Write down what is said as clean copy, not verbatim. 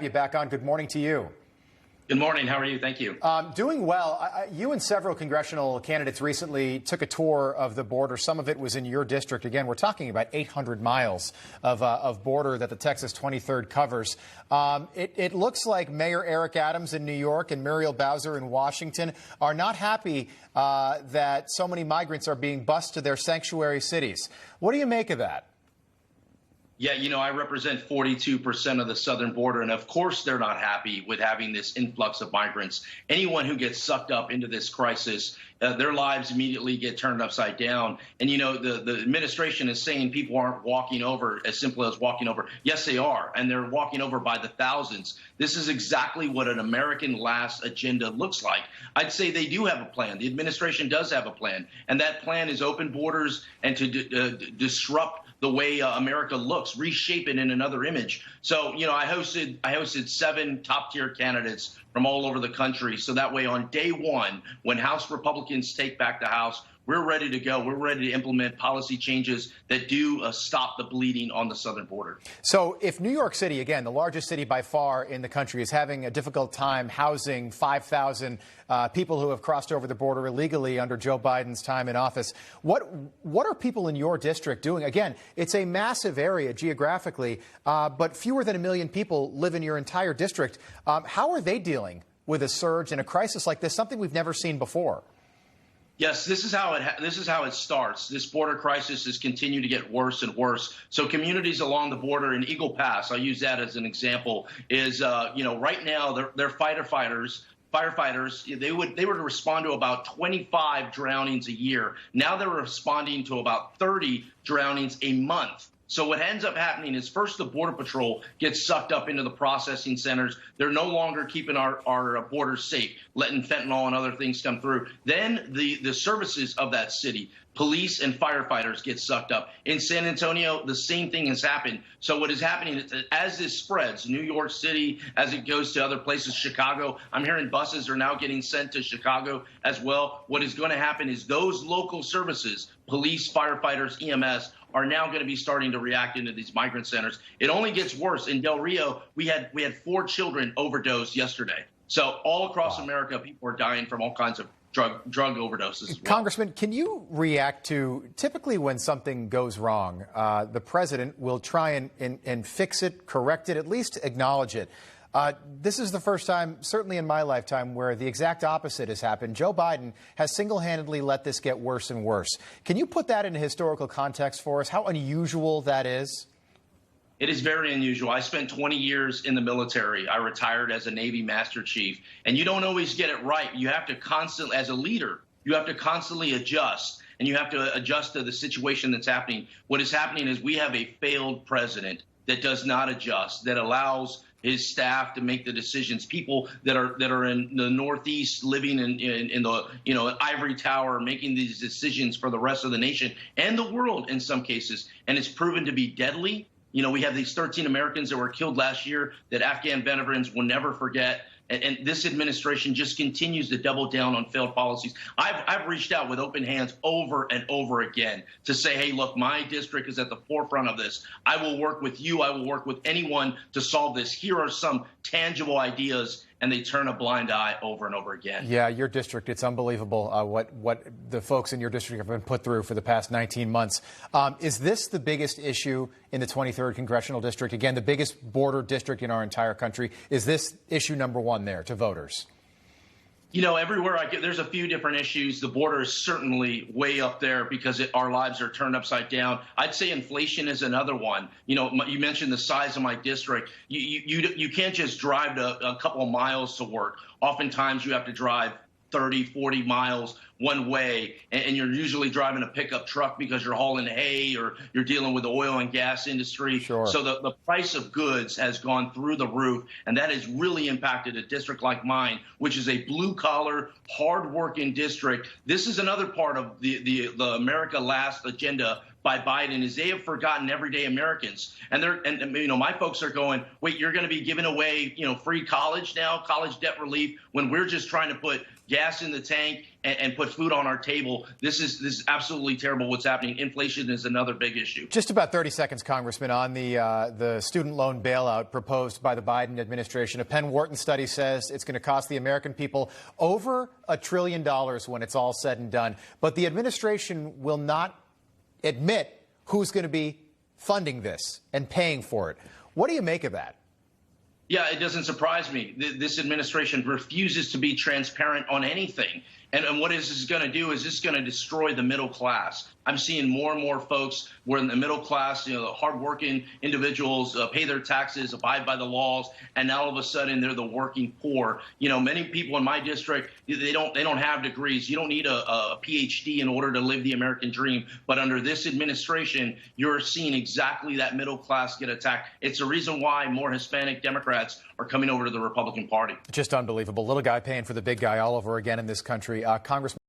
You back on. Good morning to you. Good morning. How are you? Thank you. Doing well. You and several congressional candidates recently took a tour of the border. Some of it was in your district. Again, we're talking about 800 miles of border that the Texas 23rd covers. It looks like Mayor Eric Adams in New York and Muriel Bowser in Washington are not happy that so many migrants are being bused to their sanctuary cities. What do you make of that? Yeah, I represent 42% of the southern border, and of course they're not happy with having this influx of migrants. Anyone who gets sucked up into this crisis, their lives immediately get turned upside down. And, the administration is saying people aren't walking over as simple as walking over. Yes, they are, and they're walking over by the thousands. This is exactly what an American last agenda looks like. I'd say they do have a plan. The administration does have a plan, and that plan is open borders and to disrupt the way America looks, reshape it in another image. So, I hosted 7 top-tier candidates from all over the country. So that way on day one, when House Republicans take back the House, we're ready to go. We're ready to implement policy changes that do stop the bleeding on the southern border. So if New York City, again, the largest city by far in the country, is having a difficult time housing 5,000 people who have crossed over the border illegally under Joe Biden's time in office, what are people in your district doing? Again, it's a massive area geographically, but fewer than 1 million people live in your entire district. How are they dealing with a surge and a crisis like this, something we've never seen before? Yes, this is how it starts. This border crisis has continued to get worse and worse. So communities along the border in Eagle Pass, I'll use that as an example, is right now they're firefighters. They would respond to about 25 drownings a year. Now they're responding to about 30 drownings a month. So what ends up happening is first the Border Patrol gets sucked up into the processing centers. They're no longer keeping our borders safe, letting fentanyl and other things come through. Then the services of that city, police and firefighters, get sucked up. In San Antonio, the same thing has happened. So what is happening is as this spreads, New York City, as it goes to other places, Chicago, I'm hearing buses are now getting sent to Chicago as well. What is going to happen is those local services, police, firefighters, EMS, are now going to be starting to react into these migrant centers. It only gets worse. In Del Rio, we had 4 children overdose yesterday. So all across America, people are dying from all kinds of drug overdoses as well. Congressman, can you react to, typically when something goes wrong, the president will try and fix it, correct it, at least acknowledge it. This is the first time, certainly in my lifetime, where the exact opposite has happened. Joe Biden has single-handedly let this get worse and worse. Can you put that in a historical context for us, how unusual that is? It is very unusual. I spent 20 years in the military. I retired as a Navy Master Chief. And you don't always get it right. You have to constantly, as a leader, you have to constantly adjust. And you have to adjust to the situation that's happening. What is happening is we have a failed president that does not adjust, that allows his staff to make the decisions. People that are in the Northeast living in the ivory tower, making these decisions for the rest of the nation and the world in some cases. And it's proven to be deadly. We have these 13 Americans that were killed last year that Afghan veterans will never forget. And this administration just continues to double down on failed policies. I've reached out with open hands over and over again to say, hey, look, my district is at the forefront of this. I will work with you. I will work with anyone to solve this. Here are some tangible ideas. And they turn a blind eye over and over again. Yeah, your district, it's unbelievable what the folks in your district have been put through for the past 19 months. Is this the biggest issue in the 23rd Congressional District? Again, the biggest border district in our entire country. Is this issue number one there to voters? Everywhere I get, there's a few different issues. The border is certainly way up there because our lives are turned upside down. I'd say inflation is another one. You mentioned the size of my district. You can't just drive a couple of miles to work. Oftentimes you have to drive 30, 40 miles one way, and you're usually driving a pickup truck because you're hauling hay or you're dealing with the oil and gas industry. Sure. So the price of goods has gone through the roof, and that has really impacted a district like mine, which is a blue-collar, hard-working district. This is another part of the America Last agenda by Biden is they have forgotten everyday Americans. And my folks are going, wait, you're going to be giving away, free college now, college debt relief, when we're just trying to put gas in the tank and put food on our table. This is absolutely terrible what's happening. Inflation is another big issue. Just about 30 seconds, Congressman, on the student loan bailout proposed by the Biden administration. A Penn Wharton study says it's going to cost the American people over $1 trillion when it's all said and done. But the administration will not admit who's going to be funding this and paying for it. What do you make of that? Yeah, it doesn't surprise me. This administration refuses to be transparent on anything. And what is this going to do is this going to destroy the middle class. I'm seeing more and more folks who are in the middle class, the hardworking individuals, pay their taxes, abide by the laws, and now all of a sudden they're the working poor. Many people in my district, they don't have degrees. You don't need a PhD in order to live the American dream. But under this administration, you're seeing exactly that middle class get attacked. It's the reason why more Hispanic Democrats are coming over to the Republican Party. Just unbelievable. Little guy paying for the big guy all over again in this country. Congressman.